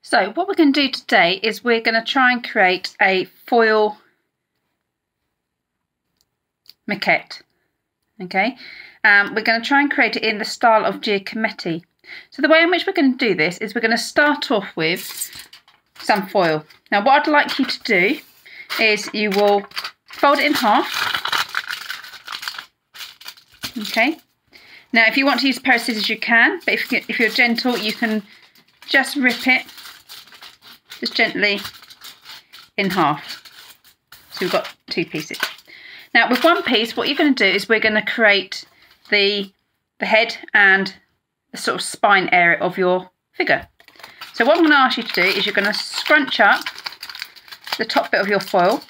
So what we're going to do today is we're going to try and create a foil maquette. Okay, we're going to try and create it in the style of Giacometti. So the way in which we're going to do this is we're going to start off with some foil. Now what I'd like you to do is you will fold it in half. Okay. Now if you want to use a pair of scissors you can, but if you're gentle you can just rip it just gently in half. So we've got two pieces. Now with one piece what you're going to do is we're going to create the head and the sort of spine area of your figure. So what I'm going to ask you to do is you're going to scrunch up the top bit of your foil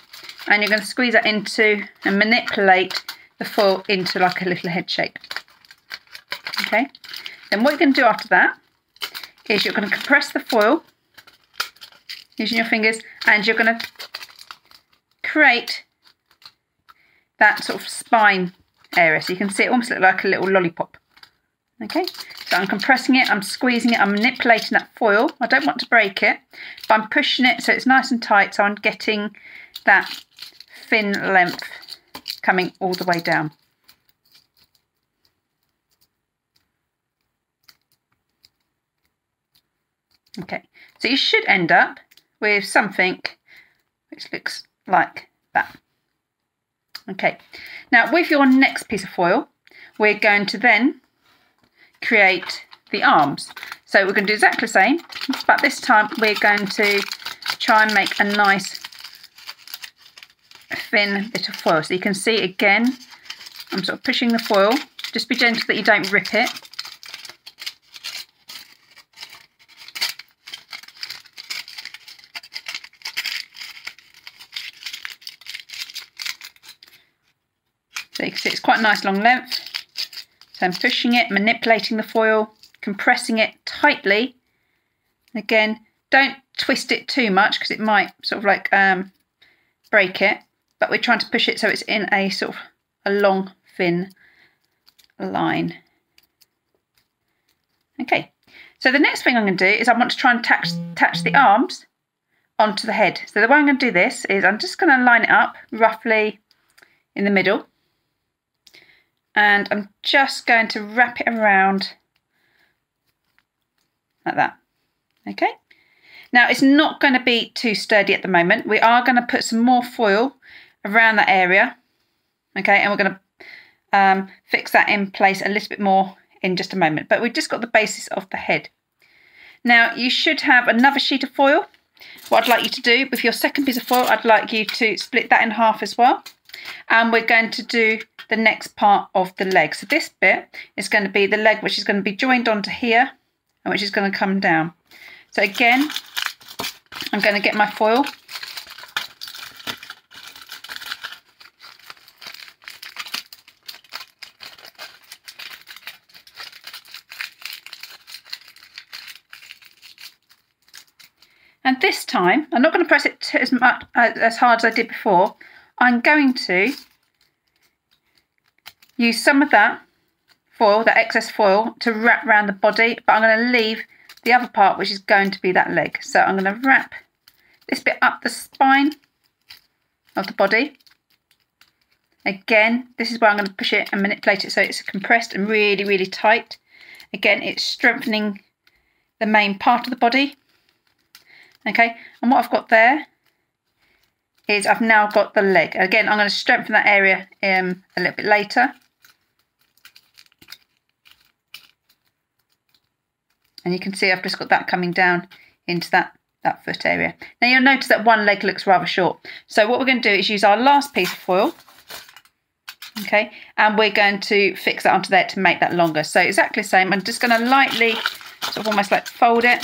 and you're going to squeeze that into and manipulate the foil into like a little head shape. Okay, then what you're going to do after that is you're going to compress the foil using your fingers and you're going to create that sort of spine area. So you can see it almost look like a little lollipop. Okay, so I'm compressing it, I'm squeezing it, I'm manipulating that foil. I don't want to break it, but I'm pushing it so it's nice and tight, so I'm getting that thin length coming all the way down. Okay, so you should end up with something which looks like that. Okay, now with your next piece of foil, we're going to then create the arms. So we're going to do exactly the same, but this time we're going to try and make a nice thin bit of foil. So you can see again, I'm sort of pushing the foil. Just be gentle that you don't rip it. So you can see it's quite a nice long length. So I'm pushing it, manipulating the foil, compressing it tightly. Again, don't twist it too much because it might sort of like break it. But we're trying to push it so it's in a sort of a long, thin line. Okay, so the next thing I'm going to do is I want to try and attach the arms onto the head. So the way I'm going to do this is I'm just going to line it up roughly in the middle. And I'm just going to wrap it around like that. Okay, now it's not going to be too sturdy at the moment. We are going to put some more foil around that area. Okay, and we're going to fix that in place a little bit more in just a moment, but we've just got the basis of the head. Now you should have another sheet of foil. What I'd like you to do with your second piece of foil, I'd like you to split that in half as well, and we're going to do the next part of the leg. So this bit is going to be the leg, which is going to be joined onto here and which is going to come down. So again, I'm going to get my foil. And this time, I'm not going to press it as hard as I did before. I'm going to use some of that foil, that excess foil, to wrap around the body, but I'm going to leave the other part, which is going to be that leg. So I'm going to wrap this bit up the spine of the body. Again, this is where I'm going to push it and manipulate it so it's compressed and really, really tight. Again, it's strengthening the main part of the body. Okay, and what I've got there is I've now got the leg. Again, I'm going to strengthen that area a little bit later. And you can see I've just got that coming down into that foot area. Now you'll notice that one leg looks rather short. So what we're going to do is use our last piece of foil. Okay, and we're going to fix that onto there to make that longer. So exactly the same. I'm just going to lightly, sort of almost like fold it,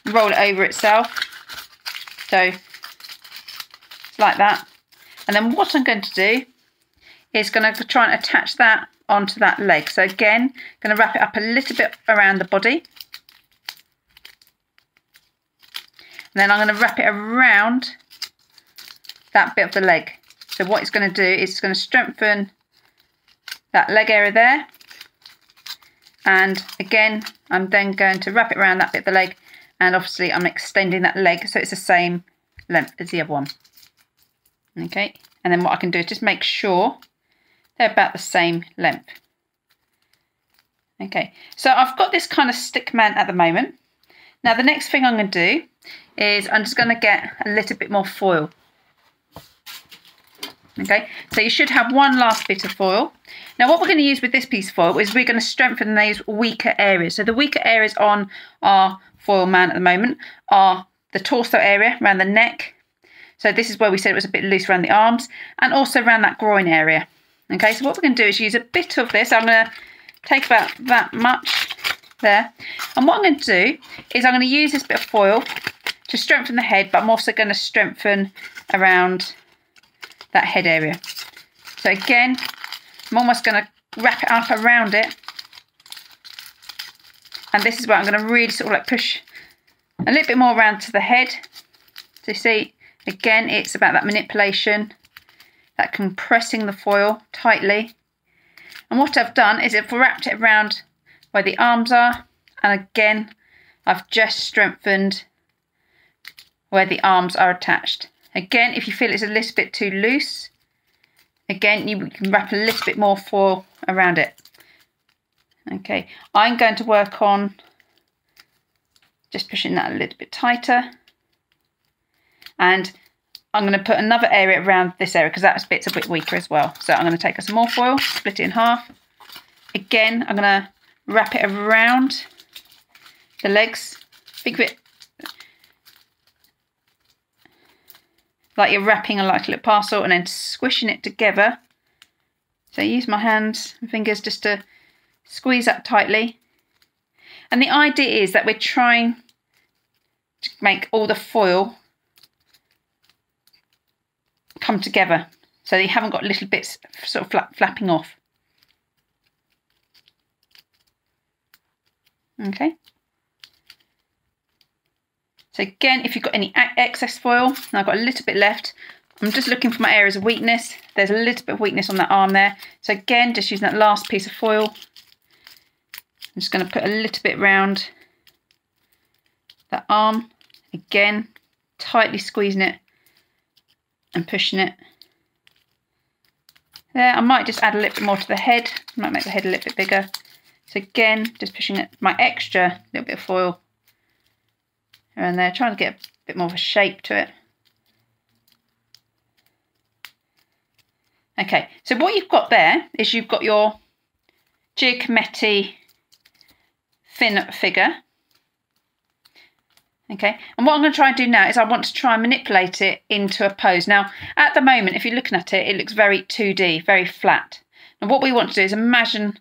roll it over itself. So like that. And then what I'm going to do is going to try and attach that onto that leg. So again, going to wrap it up a little bit around the body. And then I'm going to wrap it around that bit of the leg. So what it's going to do is it's going to strengthen that leg area there. And again, I'm then going to wrap it around that bit of the leg And obviously I'm extending that leg so it's the same length as the other one. Okay, and then what I can do is just make sure they're about the same length. Okay, so I've got this kind of stick man at the moment. Now the next thing I'm going to do is I'm just going to get a little bit more foil. Okay, so you should have one last bit of foil. Now what we're going to use with this piece of foil is we're going to strengthen those weaker areas. So the weaker areas on our foil man at the moment are the torso area around the neck. So this is where we said it was a bit loose around the arms, and also around that groin area. Okay, so what we're going to do is use a bit of this. I'm going to take about that much there. And what I'm going to do is I'm going to use this bit of foil to strengthen the head, but I'm also going to strengthen around that head area. So again, I'm almost going to wrap it up around it. And this is where I'm going to really sort of like push a little bit more around to the head. So you see, again, it's about that manipulation, that compressing the foil tightly. And what I've done is I've wrapped it around where the arms are. And again, I've just strengthened where the arms are attached. Again, if you feel it's a little bit too loose, again, you can wrap a little bit more foil around it. Okay, I'm going to work on just pushing that a little bit tighter. And I'm going to put another area around this area because that bit's a bit weaker as well. So I'm going to take some more foil, split it in half. Again, I'm going to wrap it around the legs. Think of it like you're wrapping a little parcel and then squishing it together. So I use my hands and fingers just to squeeze that tightly. And the idea is that we're trying to make all the foil come together so you haven't got little bits sort of flapping off. Okay. So again, if you've got any excess foil, and I've got a little bit left, I'm just looking for my areas of weakness. There's a little bit of weakness on that arm there. So again, just using that last piece of foil, I'm just going to put a little bit round that arm. Again, tightly squeezing it and pushing it. There, I might just add a little bit more to the head. Might make the head a little bit bigger. So again, just pushing it, my extra little bit of foil around there, trying to get a bit more of a shape to it. Okay, so what you've got there is you've got your Giacometti thin figure. Okay, and what I'm going to try and do now is I want to try and manipulate it into a pose. Now, at the moment, if you're looking at it, it looks very 2D, very flat. And what we want to do is imagine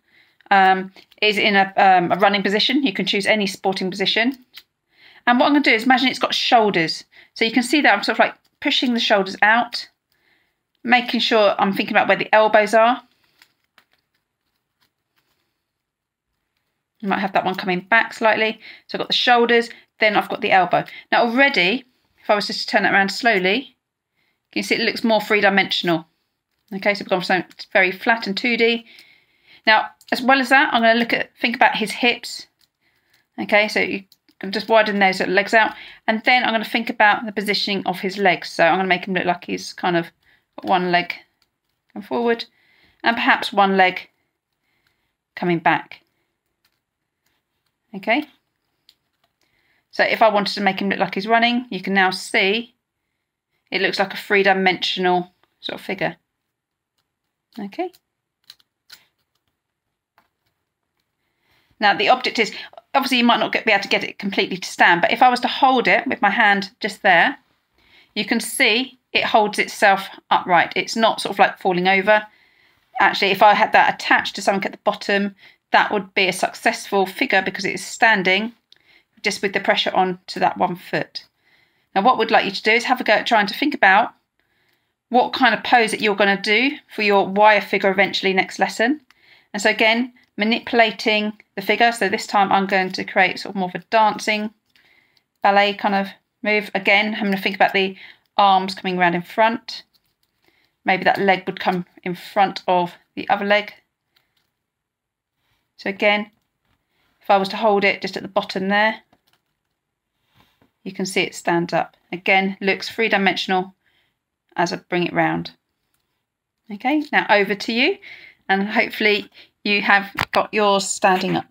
is in a running position. You can choose any sporting position. And what I'm going to do is imagine it's got shoulders. So you can see that I'm sort of like pushing the shoulders out, making sure I'm thinking about where the elbows are. You might have that one coming back slightly. So I've got the shoulders, then I've got the elbow. Now already, if I was just to turn it around slowly, you can see it looks more three-dimensional. Okay, so we've gone from something very flat and 2D. Now, as well as that, I'm going to think about his hips. Okay, so you can just widen those legs out. And then I'm going to think about the positioning of his legs. So I'm going to make him look like he's kind of got one leg come forward and perhaps one leg coming back. Okay. So if I wanted to make him look like he's running, you can now see it looks like a three-dimensional sort of figure. Okay. Now the object is, obviously you might not be able to get it completely to stand, but if I was to hold it with my hand just there, you can see it holds itself upright. It's not sort of like falling over. Actually, if I had that attached to something at the bottom, that would be a successful figure because it is standing just with the pressure on to that 1 foot. Now what we'd like you to do is have a go at trying to think about what kind of pose that you're going to do for your wire figure eventually next lesson. And so again, manipulating the figure. So this time I'm going to create sort of more of a dancing ballet kind of move. Again, I'm going to think about the arms coming around in front. Maybe that leg would come in front of the other leg. So again, if I was to hold it just at the bottom there, you can see it stand up. Again, looks three-dimensional as I bring it round. Okay, now over to you, and hopefully you have got yours standing up.